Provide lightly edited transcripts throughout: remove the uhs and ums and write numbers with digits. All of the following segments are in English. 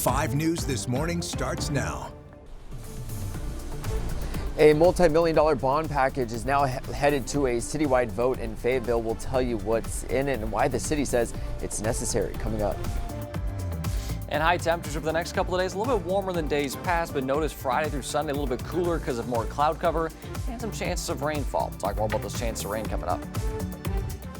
5 News This Morning starts now. A multi-million-dollar bond package is now headed to a citywide vote in Fayetteville. We'll tell you what's in it and why the city says it's necessary coming up. And high temperatures over the next couple of days, a little bit warmer than days past, but notice Friday through Sunday a little bit cooler because of more cloud cover and some chances of rainfall. We'll talk more about those chances of rain coming up.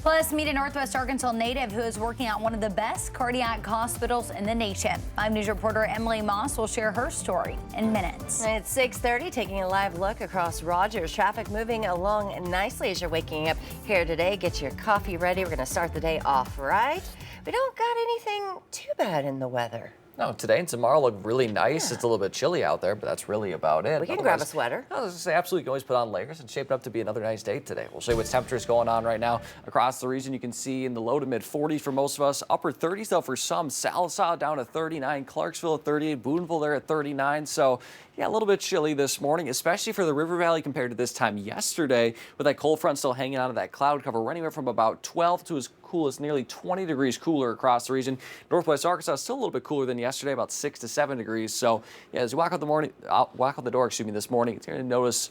Plus, meet a Northwest Arkansas native who is working at one of the best cardiac hospitals in the nation. 5 News reporter Emily Moss will share her story in minutes. It's 6:30, taking a live look across Rogers. Traffic moving along nicely as you're waking up here today. Get your coffee ready. We're going to start the day off right. We don't got anything too bad in the weather. No, today and tomorrow look really nice. Yeah. It's a little bit chilly out there, but that's really about it. We can grab a sweater. I was going to say, absolutely, you can always put on layers and shape it up to be another nice day today. We'll show you what temperatures going on right now across the region. You can see in the low to mid 40s for most of us. Upper 30s, though, for some. Sallisaw down to 39. Clarksville at 38. Boonville there at 39. So, yeah, a little bit chilly this morning, especially for the River Valley compared to this time yesterday with that cold front still hanging out of that cloud cover. We're anywhere from about 12 to as cool as nearly 20 degrees cooler across the region. Northwest Arkansas is still a little bit cooler than yesterday, about 6 to 7 degrees. So, yeah, as you walk out the door, this morning, you're going to notice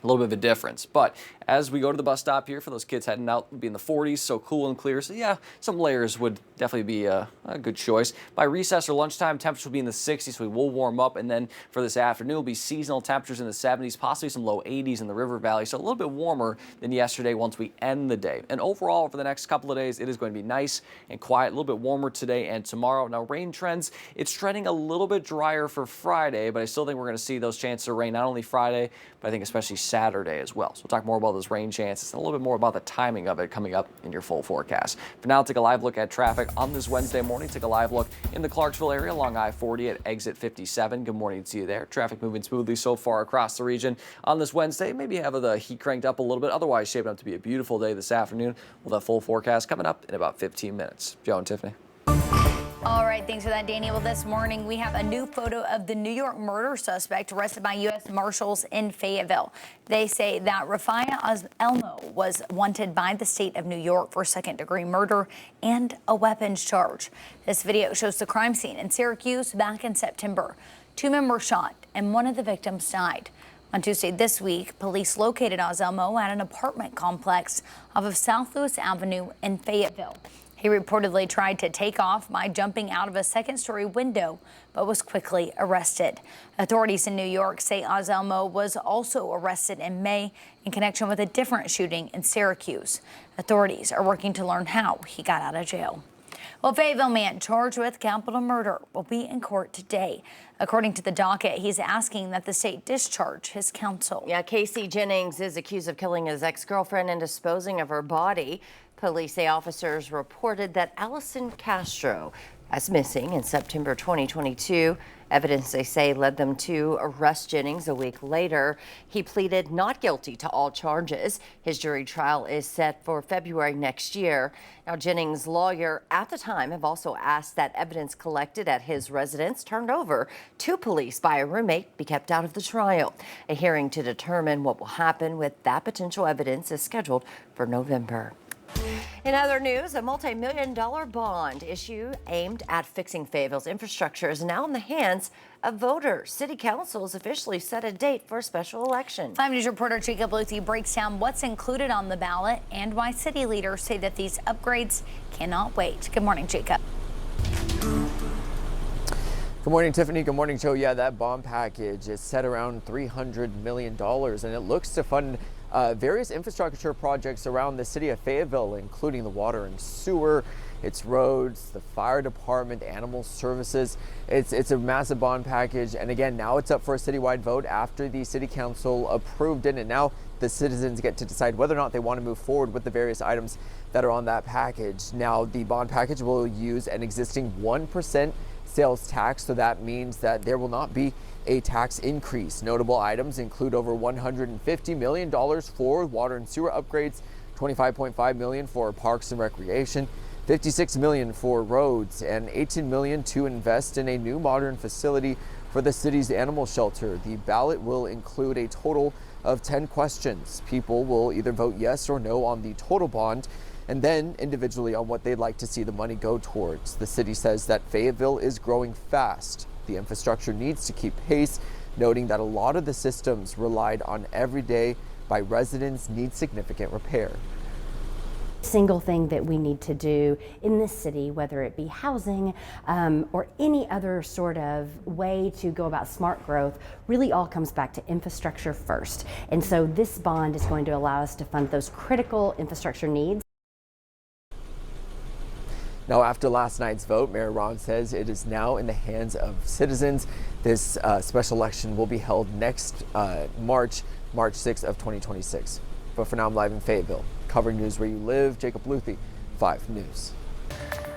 a little bit of a difference. But as we go to the bus stop here for those kids heading out, it'll be in the 40s, so cool and clear. So yeah, some layers would definitely be a good choice. By recess or lunchtime, temperatures will be in the 60s, so we will warm up. And then for this afternoon, will be seasonal temperatures in the 70s, possibly some low 80s in the River Valley. So a little bit warmer than yesterday once we end the day. And overall, for the next couple of days, it is going to be nice and quiet, a little bit warmer today and tomorrow. Now, rain trends, it's trending a little bit drier for Friday, but I still think we're going to see those chances of rain not only Friday, but I think especially Saturday as well. So we'll talk more about those rain chances and a little bit more about the timing of it coming up in your full forecast. For now, take a live look at traffic on this Wednesday morning. Take a live look in the Clarksville area along I-40 at exit 57. Good morning to you there. Traffic moving smoothly so far across the region on this Wednesday. Maybe have the heat cranked up a little bit. Otherwise, shaping up to be a beautiful day this afternoon. We'll have full forecast coming up in about 15 minutes. Joe and Tiffany. All right, thanks for that, Danny. Well, this morning we have a new photo of the New York murder suspect arrested by U.S. Marshals in Fayetteville. They say that Rafia Elmo was wanted by the state of New York for second-degree murder and a weapons charge. This video shows the crime scene in Syracuse back in September. 2 men were shot and one of the victims died. On Tuesday this week, police located Elmo at an apartment complex off of South Lewis Avenue in Fayetteville. He reportedly tried to take off by jumping out of a second-story window, but was quickly arrested. Authorities in New York say Elmo was also arrested in May in connection with a different shooting in Syracuse. Authorities are working to learn how he got out of jail. Well, a Fayetteville man charged with capital murder will be in court today. According to the docket, he's asking that the state discharge his counsel. Yeah, Casey Jennings is accused of killing his ex-girlfriend and disposing of her body. Police say officers reported that Allison Castro as missing in September 2022. Evidence, they say, led them to arrest Jennings a week later. He pleaded not guilty to all charges. His jury trial is set for February next year. Now, Jennings' lawyer at the time have also asked that evidence collected at his residence turned over to police by a roommate be kept out of the trial. A hearing to determine what will happen with that potential evidence is scheduled for November. In other news, a multi-million-dollar bond issue aimed at fixing Fayetteville's infrastructure is now in the hands of voters. City Council has officially set a date for a special election. 5 News reporter Jacob Luthi breaks down what's included on the ballot and why city leaders say that these upgrades cannot wait. Good morning, Jacob. Good morning, Tiffany. Good morning, Joe. Yeah, that bond package is set around $300 million, and it looks to fund various infrastructure projects around the city of Fayetteville, including the water and sewer, its roads, the fire department, animal services. It's a massive bond package. And again, now it's up for a citywide vote after the city council approved it. And now the citizens get to decide whether or not they want to move forward with the various items that are on that package. Now, the bond package will use an existing 1% sales tax. So that means that there will not be a tax increase. Notable items include over $150 million for water and sewer upgrades, $25.5 million for parks and recreation, $56 million for roads, and $18 million to invest in a new modern facility for the city's animal shelter. The ballot will include a total of 10 questions. People will either vote yes or no on the total bond. and then individually on what they'd like to see the money go towards. The city says that Fayetteville is growing fast. The infrastructure needs to keep pace, noting that a lot of the systems relied on every day by residents need significant repair. Single thing that we need to do in this city, whether it be housing or any other sort of way to go about smart growth, really all comes back to infrastructure first. And so this bond is going to allow us to fund those critical infrastructure needs. Now, after last night's vote, Mayor Ron says it is now in the hands of citizens. This special election will be held next March 6th of 2026. But for now, I'm live in Fayetteville. Covering news where you live, Jacob Luthi, 5 News.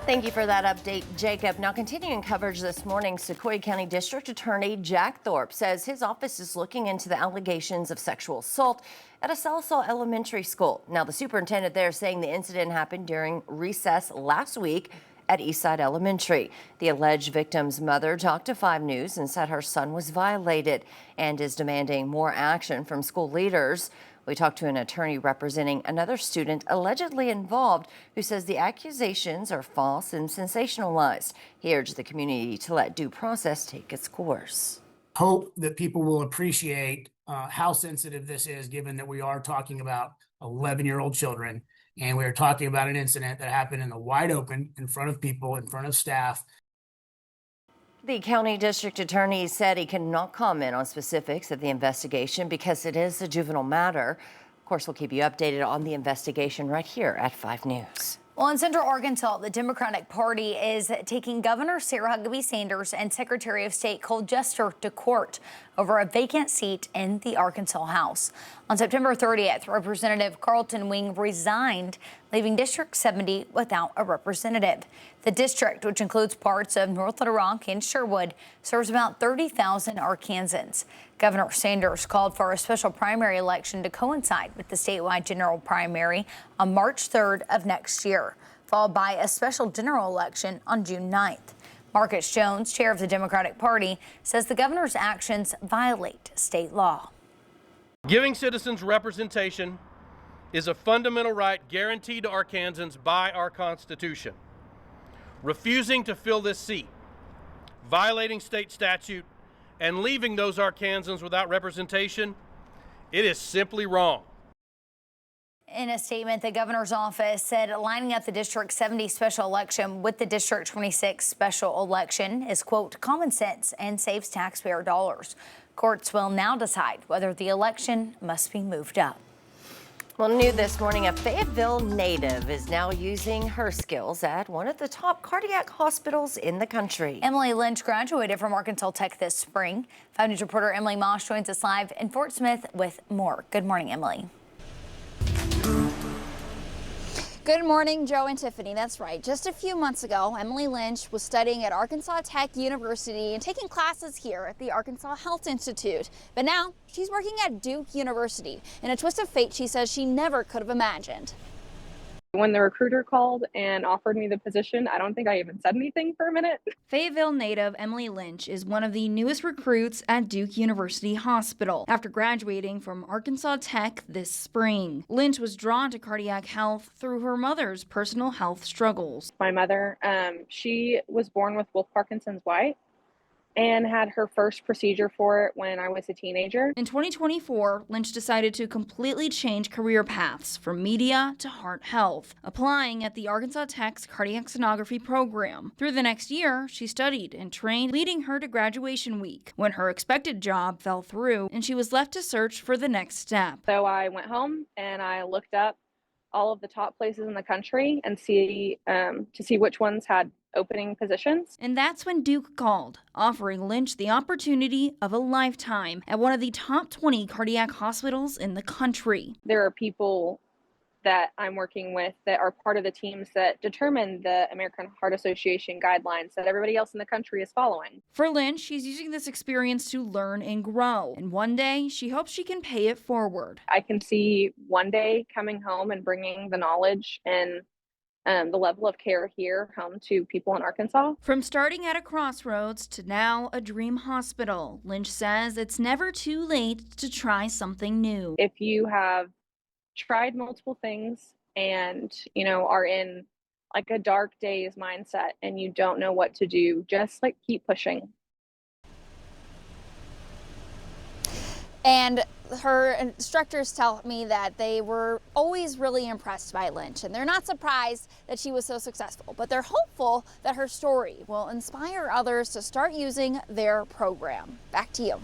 Thank you for that update, Jacob. Now, continuing coverage this morning, Sequoia County District Attorney Jack Thorpe says his office is looking into the allegations of sexual assault at a Sallisaw Elementary School. Now, the superintendent there saying the incident happened during recess last week at Eastside Elementary. The alleged victim's mother talked to 5 News and said her son was violated and is demanding more action from school leaders. We talked to an attorney representing another student allegedly involved who says the accusations are false and sensationalized. He urged the community to let due process take its course. Hope that people will appreciate how sensitive this is, given that we are talking about 11-year-old children, and we are talking about an incident that happened in the wide open, in front of people, in front of staff. The county district attorney said he cannot comment on specifics of the investigation because it is a juvenile matter. Of course, we'll keep you updated on the investigation right here at 5 News. Well, in Central Arkansas, the Democratic Party is taking Governor Sarah Huckabee Sanders and Secretary of State Cole Jester to court over a vacant seat in the Arkansas House. On September 30th, Representative Carlton Wing resigned, leaving District 70 without a representative. The district, which includes parts of North Little Rock and Sherwood, serves about 30,000 Arkansans. Governor Sanders called for a special primary election to coincide with the statewide general primary on March 3rd of next year, followed by a special general election on June 9th. Marcus Jones, chair of the Democratic Party, says the governor's actions violate state law. Giving citizens representation is a fundamental right guaranteed to Arkansans by our Constitution. Refusing to fill this seat, violating state statute, and leaving those Arkansans without representation, it is simply wrong. In a statement, the governor's office said lining up the District 70 special election with the District 26 special election is, quote, common sense and saves taxpayer dollars. Courts will now decide whether the election must be moved up. Well, new this morning, a Fayetteville native is now using her skills at one of the top cardiac hospitals in the country. Emily Lynch graduated from Arkansas Tech this spring. 5 News reporter Emily Mosh joins us live in Fort Smith with more. Good morning, Emily. Good morning, Joe and Tiffany. That's right. Just a few months ago, Emily Lynch was studying at Arkansas Tech University and taking classes here at the Arkansas Health Institute. But now she's working at Duke University. In a twist of fate, she says she never could have imagined. When the recruiter called and offered me the position, I don't think I even said anything for a minute. Fayetteville native Emily Lynch is one of the newest recruits at Duke University Hospital after graduating from Arkansas Tech this spring. Lynch was drawn to cardiac health through her mother's personal health struggles. My mother, she was born with Wolff Parkinson's White and had her first procedure for it when I was a teenager. In 2024, Lynch decided to completely change career paths from media to heart health, applying at the Arkansas Tech's cardiac sonography program. Through the next year, she studied and trained, leading her to graduation week, when her expected job fell through and she was left to search for the next step. So I went home and I looked up all of the top places in the country and to see which ones had opening positions. And that's when Duke called, offering Lynch the opportunity of a lifetime at one of the top 20 cardiac hospitals in the country. There are people that I'm working with that are part of the teams that determine the American Heart Association guidelines that everybody else in the country is following. For Lynch, she's using this experience to learn and grow. And one day, she hopes she can pay it forward. I can see one day coming home and bringing the knowledge and the level of care here home to people in Arkansas. From starting at a crossroads to now a dream hospital, Lynch says it's never too late to try something new. If you have tried multiple things and, you know, are in like a dark days mindset and you don't know what to do, just like keep pushing. And her instructors tell me that they were always really impressed by Lynch, and they're not surprised that she was so successful, but they're hopeful that her story will inspire others to start using their program. Back to you.